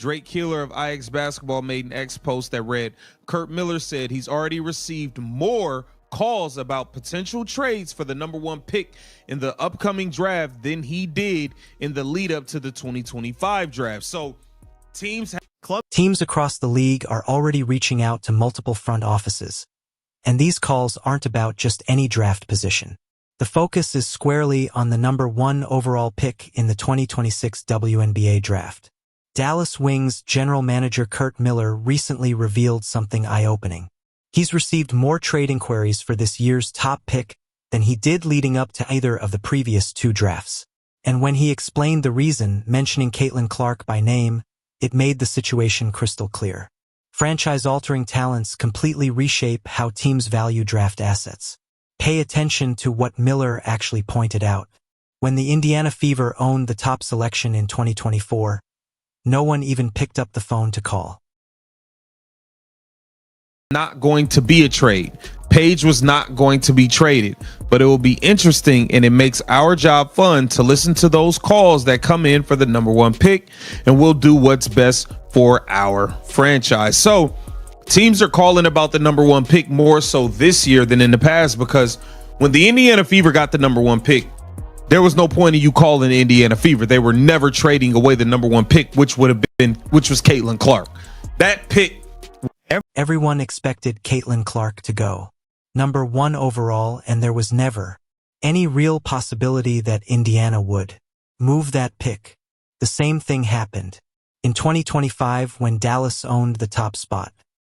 Drake Keeler of IX Basketball made an X post that read, Kurt Miller said he's already received more calls about potential trades for the #1 pick in the upcoming draft than he did in the lead up to the 2025 draft. So teams across the league are already reaching out to multiple front offices. And these calls aren't about just any draft position. The focus is squarely on the #1 overall pick in the 2026 WNBA draft. Dallas Wings general manager Kurt Miller recently revealed something eye-opening. He's received more trade inquiries for this year's top pick than he did leading up to either of the previous 2 drafts. And when he explained the reason, mentioning Caitlin Clark by name, it made the situation crystal clear. Franchise-altering talents completely reshape how teams value draft assets. Pay attention to what Miller actually pointed out. When the Indiana Fever owned the top selection in 2024, no one even picked up the phone to call. Not going to be a trade. Paige was not going to be traded, but it will be interesting, and it makes our job fun to listen to those calls that come in for the #1 pick, and we'll do what's best for our franchise. So teams are calling about the #1 pick more so this year than in the past, because when the Indiana Fever got the #1 pick, there was no point in you calling the Indiana Fever. They were never trading away the #1 pick, which was Caitlin Clark. That pick. Everyone expected Caitlin Clark to go #1 overall, and there was never any real possibility that Indiana would move that pick. The same thing happened in 2025 when Dallas owned the top spot.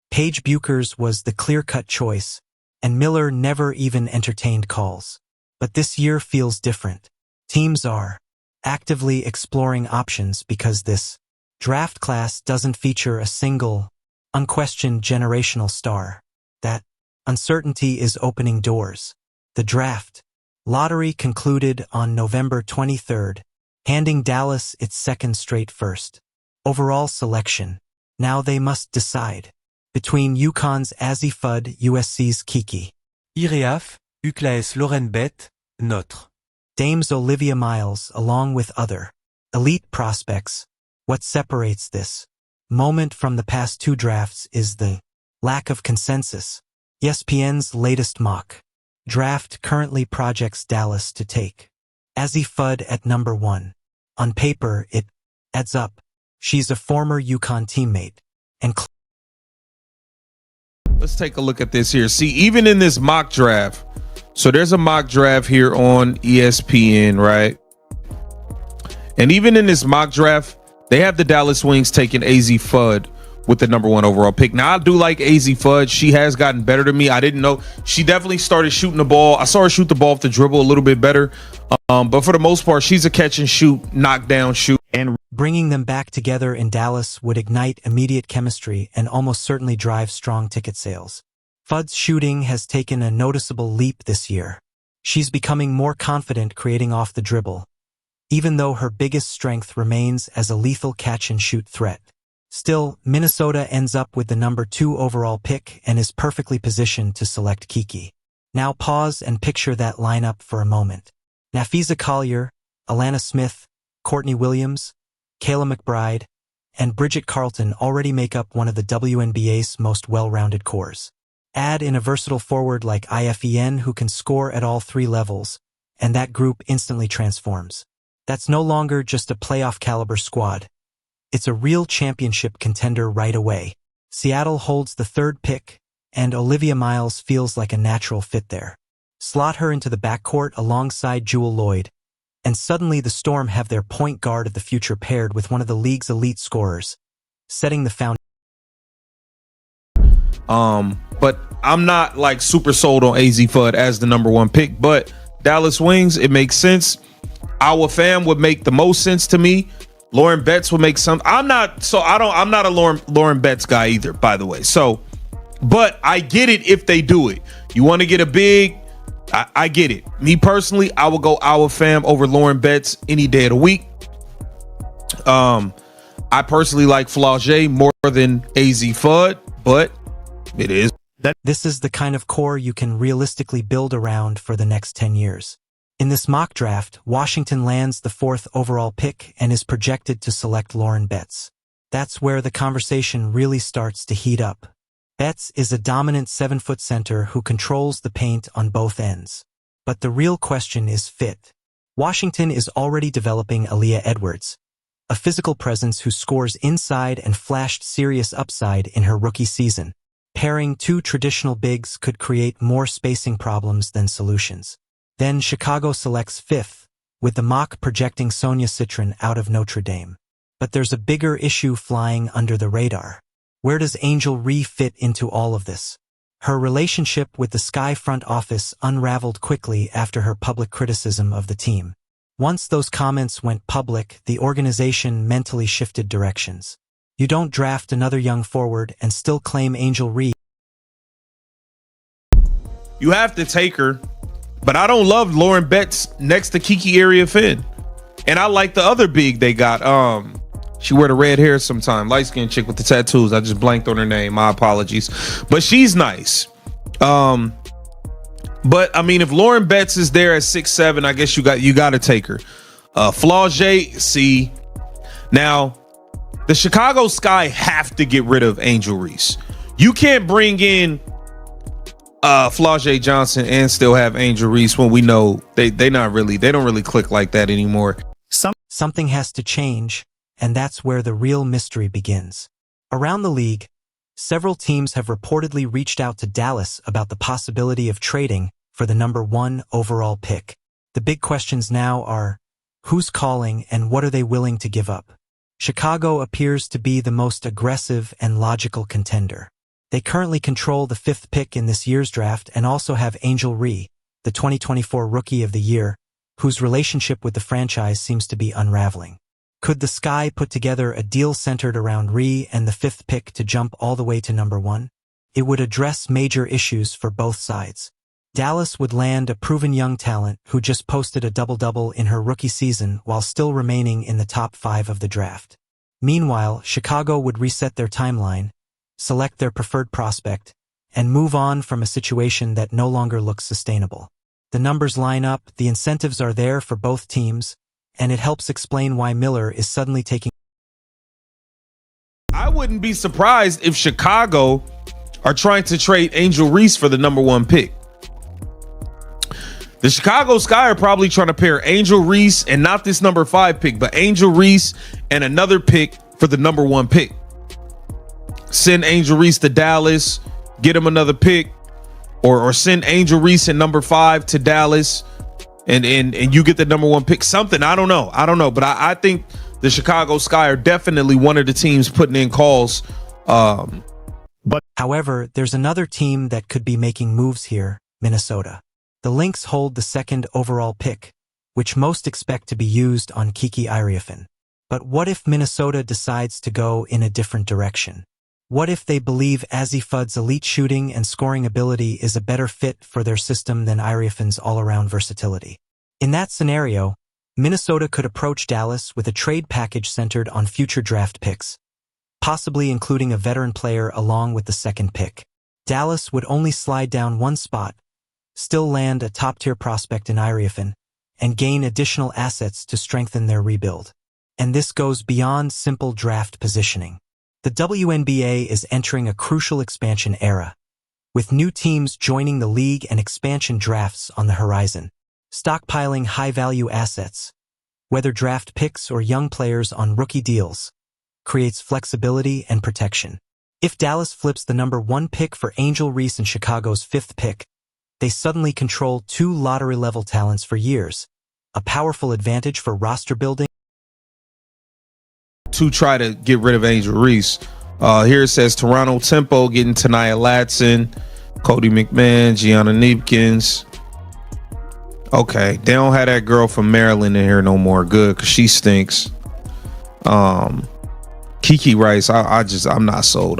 Paige Buchers was the clear-cut choice, and Miller never even entertained calls. But this year feels different. Teams are actively exploring options because this draft class doesn't feature a single, unquestioned generational star. That uncertainty is opening doors. The draft lottery concluded on November 23rd, handing Dallas its second straight first overall selection. Now they must decide between UConn's Azzi Fudd, USC's Kiki Ireaf, UCLA's Lauren Bett, Notre Dame's Olivia Miles, along with other elite prospects. What separates this moment from the past 2 drafts is the lack of consensus. ESPN's latest mock draft currently projects Dallas to take Azzi Fudd at #1. On paper, it adds up. She's a former UConn teammate. And let's take a look at this here. See, even in this mock draft, so there's a mock draft here on ESPN, right? And even in this mock draft, they have the Dallas Wings taking Azzi Fudd with the #1 overall pick. Now, I do like Azzi Fudd. She has gotten better to me. I didn't know. She definitely started shooting the ball. I saw her shoot the ball off the dribble a little bit better. But for the most part, she's a catch and shoot, knockdown shoot. And bringing them back together in Dallas would ignite immediate chemistry and almost certainly drive strong ticket sales. Fudd's shooting has taken a noticeable leap this year. She's becoming more confident creating off the dribble, even though her biggest strength remains as a lethal catch-and-shoot threat. Still, Minnesota ends up with the #2 overall pick and is perfectly positioned to select Kiki. Now pause and picture that lineup for a moment. Nafisa Collier, Alana Smith, Courtney Williams, Kayla McBride, and Bridget Carlton already make up one of the WNBA's most well-rounded cores. Add in a versatile forward like IFEN who can score at all 3 levels, and that group instantly transforms. That's no longer just a playoff-caliber squad. It's a real championship contender right away. Seattle holds the 3rd pick, and Olivia Miles feels like a natural fit there. Slot her into the backcourt alongside Jewel Lloyd, and suddenly the Storm have their point guard of the future paired with one of the league's elite scorers, setting the foundation. But I'm not like super sold on Azzi Fudd as the #1 pick, but Dallas Wings, it makes sense. Our fam would make the most sense to me. Lauren Betts would make some. I'm not a Lauren Betts guy either, by the way. So, but I get it if they do it. You want to get a big, I get it. Me personally, I will go our fam over Lauren Betts any day of the week. I personally like Flau'jae more than Azzi Fudd, but it is. This is the kind of core you can realistically build around for the next 10 years. In this mock draft, Washington lands the 4th overall pick and is projected to select Lauren Betts. That's where the conversation really starts to heat up. Betts is a dominant 7-foot center who controls the paint on both ends. But the real question is fit. Washington is already developing Aaliyah Edwards, a physical presence who scores inside and flashed serious upside in her rookie season. Pairing two traditional bigs could create more spacing problems than solutions. Then Chicago selects fifth, with the mock projecting Sonia Citron out of Notre Dame. But there's a bigger issue flying under the radar. Where does Angel Rhee fit into all of this? Her relationship with the Sky front office unraveled quickly after her public criticism of the team. Once those comments went public, the organization mentally shifted directions. You don't draft another young forward and still claim Angel Rhee. You have to take her, but I don't love Lauren Betts next to Kiki Area-Finn. And I like the other big they got. She wear the red hair sometime. Light-skinned chick with the tattoos. I just blanked on her name. My apologies. But she's nice. But I mean, if Lauren Betts is there at 6'7", I guess you got to take her. Flau'jae, see. Now, the Chicago Sky have to get rid of Angel Reese. You can't bring in Flau'jae Johnson and still have Angel Reese when we know they don't really click like that anymore. Something has to change, and that's where the real mystery begins. Around the league, several teams have reportedly reached out to Dallas about the possibility of trading for the number 1 overall pick. The big questions now are, who's calling and what are they willing to give up? Chicago appears to be the most aggressive and logical contender. They currently control the 5th pick in this year's draft and also have Angel Rhee, the 2024 Rookie of the Year, whose relationship with the franchise seems to be unraveling. Could the Sky put together a deal centered around Rhee and the 5th pick to jump all the way to number 1? It would address major issues for both sides. Dallas would land a proven young talent who just posted a double-double in her rookie season while still remaining in the top 5 of the draft. Meanwhile, Chicago would reset their timeline, select their preferred prospect, and move on from a situation that no longer looks sustainable. The numbers line up, the incentives are there for both teams, and it helps explain why Miller is suddenly taking. I wouldn't be surprised if Chicago are trying to trade Angel Reese for the number 1 pick. The Chicago Sky are probably trying to pair Angel Reese and not this number 5 pick, but Angel Reese and another pick for the number 1 pick. Send Angel Reese to Dallas, get him another pick, or send Angel Reese and number 5 to Dallas, and you get the number 1 pick. Something, I don't know, but I think the Chicago Sky are definitely one of the teams putting in calls. However, there's another team that could be making moves here, Minnesota. The Lynx hold the 2nd overall pick, which most expect to be used on Kiki Area-Finn. But what if Minnesota decides to go in a different direction? What if they believe Azzi Fudd's elite shooting and scoring ability is a better fit for their system than Area-Finn's all-around versatility? In that scenario, Minnesota could approach Dallas with a trade package centered on future draft picks, possibly including a veteran player along with the 2nd pick. Dallas would only slide down 1 spot, still land a top-tier prospect in Area-Finn, and gain additional assets to strengthen their rebuild. And this goes beyond simple draft positioning. The WNBA is entering a crucial expansion era, with new teams joining the league and expansion drafts on the horizon. Stockpiling high-value assets, whether draft picks or young players on rookie deals, creates flexibility and protection. If Dallas flips the number 1 pick for Angel Reese and Chicago's 5th pick, they suddenly control 2 lottery-level talents for years, a powerful advantage for roster building. To try to get rid of Angel Reese. Here it says Toronto Tempo getting Tanaya Latson, Cody McMahon, Gianna Neepkins. Okay, they don't have that girl from Maryland in here no more. Good, because she stinks. Kiki Rice, I'm not sold.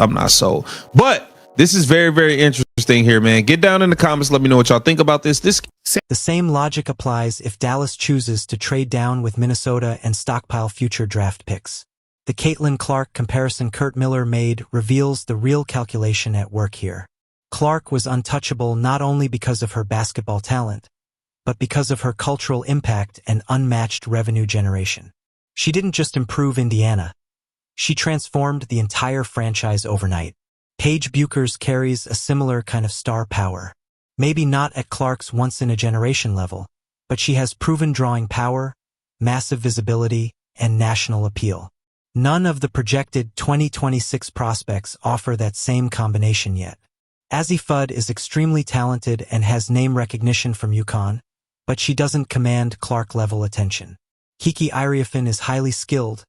But this is very, very interesting here, man. Get down in the comments. Let me know what y'all think about this. The same logic applies if Dallas chooses to trade down with Minnesota and stockpile future draft picks. The Caitlin Clark comparison Kurt Miller made reveals the real calculation at work here. Clark was untouchable not only because of her basketball talent, but because of her cultural impact and unmatched revenue generation. She didn't just improve Indiana. She transformed the entire franchise overnight. Paige Bueckers carries a similar kind of star power. Maybe not at Clark's once-in-a-generation level, but she has proven drawing power, massive visibility, and national appeal. None of the projected 2026 prospects offer that same combination yet. Azzi Fudd is extremely talented and has name recognition from UConn, but she doesn't command Clark-level attention. Kiki Iriafen is highly skilled,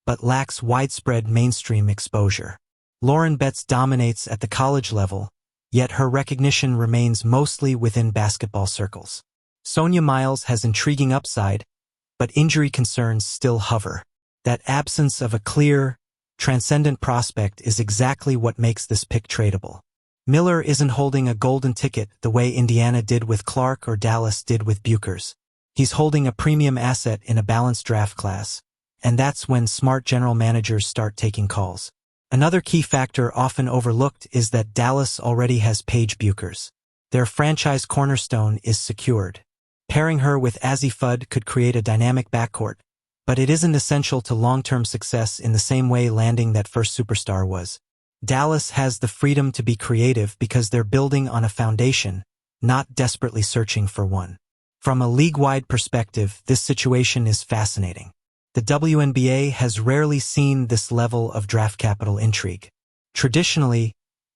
but lacks widespread mainstream exposure. Lauren Betts dominates at the college level, yet her recognition remains mostly within basketball circles. Sonia Miles has intriguing upside, but injury concerns still hover. That absence of a clear, transcendent prospect is exactly what makes this pick tradable. Miller isn't holding a golden ticket the way Indiana did with Clark or Dallas did with Bueckers. He's holding a premium asset in a balanced draft class, and that's when smart general managers start taking calls. Another key factor often overlooked is that Dallas already has Paige Bueckers. Their franchise cornerstone is secured. Pairing her with Azzi Fudd could create a dynamic backcourt, but it isn't essential to long-term success in the same way landing that first superstar was. Dallas has the freedom to be creative because they're building on a foundation, not desperately searching for one. From a league-wide perspective, this situation is fascinating. The WNBA has rarely seen this level of draft capital intrigue. Traditionally,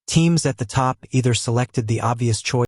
teams at the top either selected the obvious choice